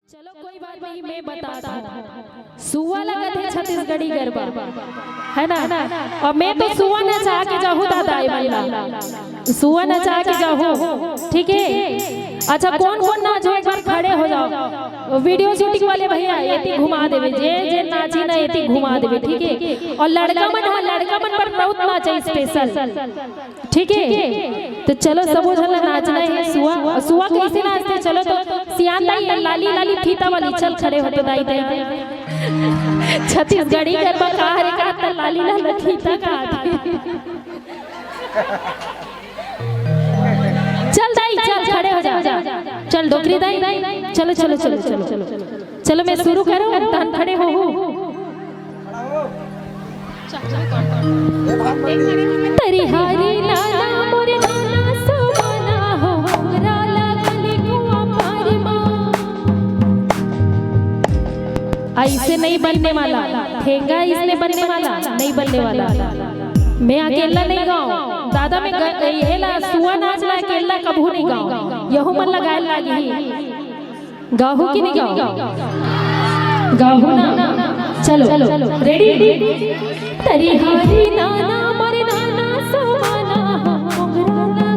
चलो कोई बात नहीं, मैं बताता हूँ। सुआ लगा थे छत्तीसगढ़ी गरबा, है ना। और मैं तो सुआ नचा के जाऊँ दादा, वाला सुआ नचा के जाऊँ, ठीक है। अच्छा कौन कौन नाचो एक बार खड़े हो जाओ। वीडियो शूटिंग वाले भैया एती घुमा देवे, जे नाची ना एती घुमा देवे, ठीक है। और लड़का मन पर बहुत नाचे स्पेशल, ठीक है। तो चलो सबो झल नाचना है। सुआ सुआ कैसे नाचते, चलो तो सियान दाई लाली लाली फीता वाली चल खड़े हो तो दाई दाई छत्तीसगढ़ी गरबा का रे का लाली लाली फीता का चल दाई चल खड़े हो जा, चल डोकरी दाई चलो चलो चलो चलो चलो चलो मैं शुरू करूं, तन खड़े हो। तेरी हारी लाला मोरे नाना सुवाना हो राला गली कुआं पार मां। ऐसे नहीं बनने वाला, ठेंगा इसने बनने वाला नहीं बनने वाला। मैं अकेला नहीं गाऊं दादा, मैं येला सुआ नाच ला अकेला कबू नहीं गाऊं, यहू मन लगाए लागी गाहू की नहीं गाऊं, गाहू ना। चलो रेडी। तेरी हारी नाना मोरे नाना सुवाना हो राला,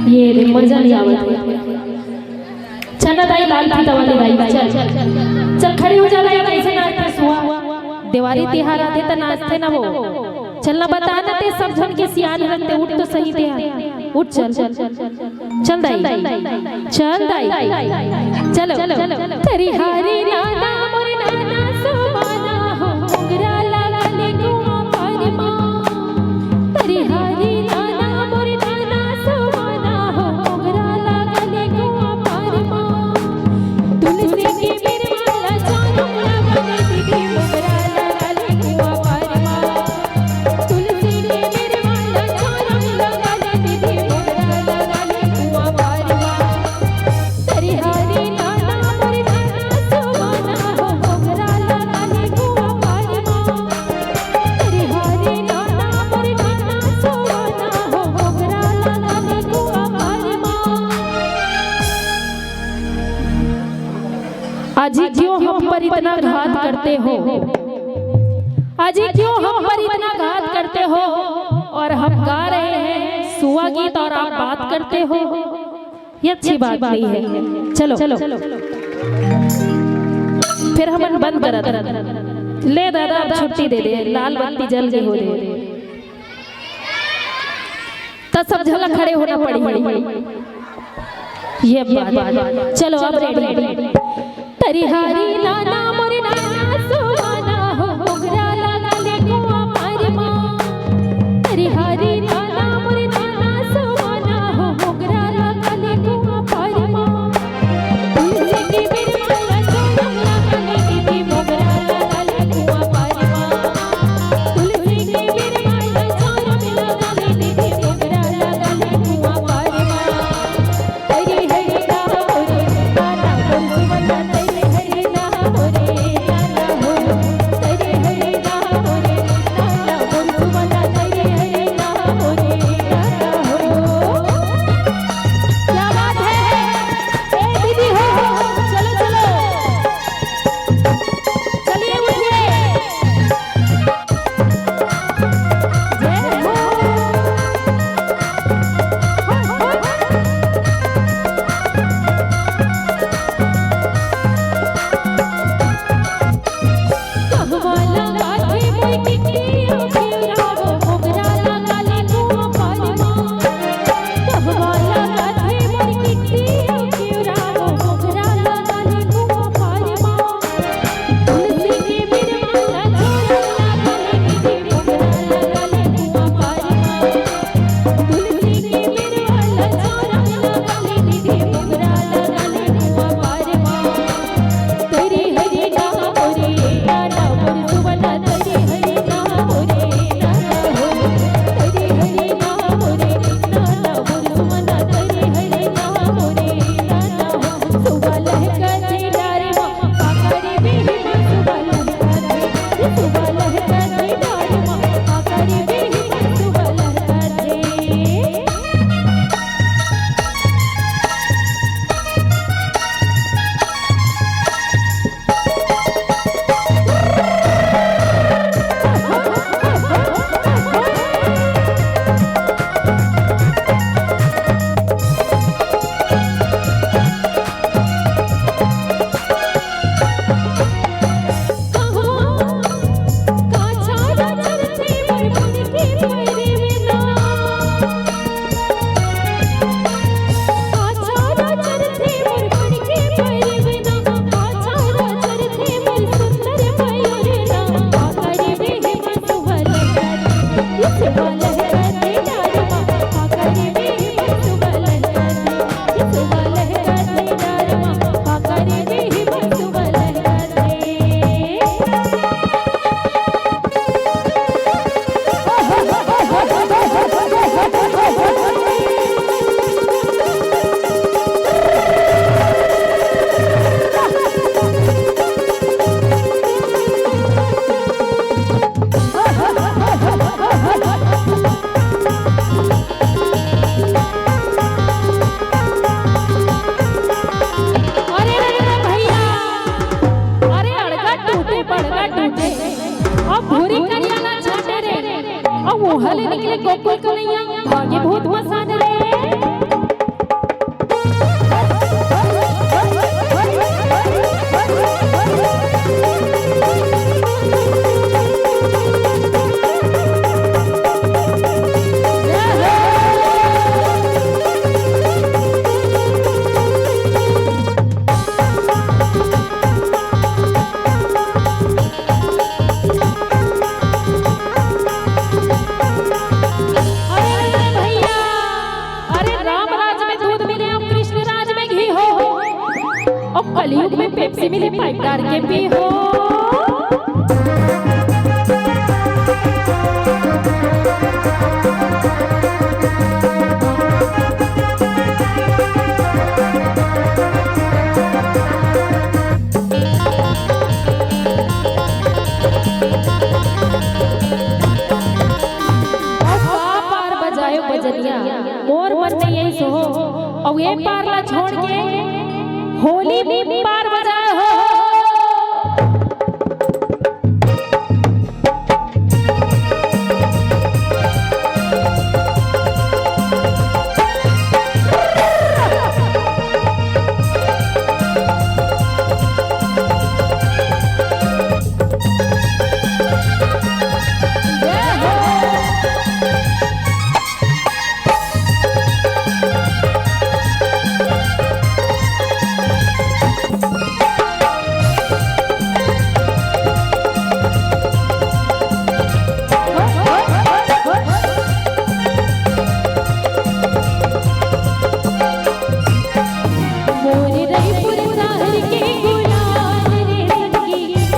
ये रे मजा नहीं आवत। चल दाई लाल फीता वाली दाई चल खड़ी हो जा। कैसे नाचता सुआ, दिवाली तिहार आते तो नाचते ना वो। चलना बता ना ते सब जन के सियान रखते, उठ तो सही ते उठ चल चल दाई चलो। तेरी हारी नाना मोरे नाना सुवाना हो राला गली कुआं पार मां। तेरी हारी नाना मोरे नाना सुवाना हो राला गली कुआं पार मां। तुलसी की मेरे माला चारों लगाने दीदी मोगरा गली कुआं पार मां। तुलसी की मेरे माला चारों लगाने दीदी मोगरा गली कुआं पार मां। तेरी हारी नाना मोरे नाना सुवाना हो राला गली कुआं पार मां। तेरी हारी नाना मोरे नाना सुवाना हो राला गली कुआं पार मां। आज क्यों हम पर इतना घात करते हो, आज क्यों हम पर इतना घात करते हो। और हम गा रहे हैं सुआ गीत और आप बात करते हो, ये अच्छी बात नहीं है। चलो फिर हम बंद कर ले दादा, अब छुट्टी दे दे, लाल बत्ती जल गई हो दे तो सब झलक खड़े होना पड़ी ये बात। चलो अब रेडी। तेरी हारी नाना मोरे नाना सुवाना हो राला गली कुआं पार मां। तेरी हारी नाना मोरे नाना सुवाना हो राला गली कुआं पार मां। तुलसी की मेरे माला चारों लगाने दीदी मोगरा गली कुआं पार मां। तुलसी की मेरे माला चारों लगाने दीदी मोगरा गली कुआं पार मां। तेरी हरी ना मोरे नाना सुवाना, तेरी हरी ना मोरे गोहल निकले गोकुल कन्हैया भागे भूत मसान रे कलयुग में पेप्सी मिले पाइप डाल के पी हो पार बजायो बजनिया मोर मन में यही सो और ये पारला छोड़ के होली भी पार बजाए हो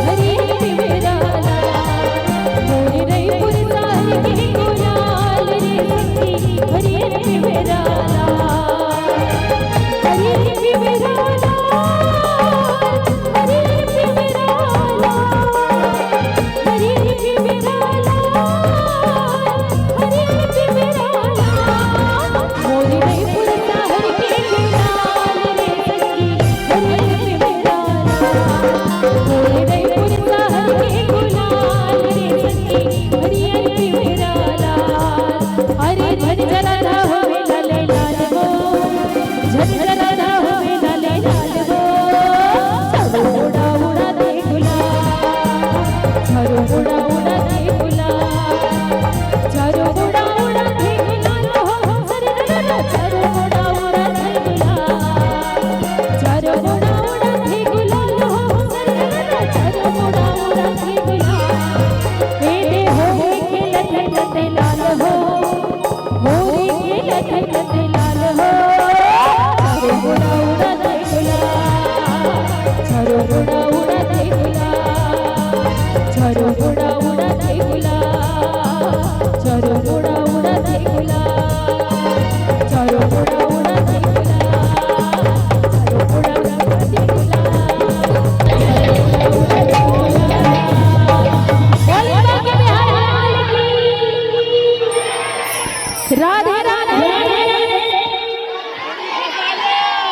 हरे मेरा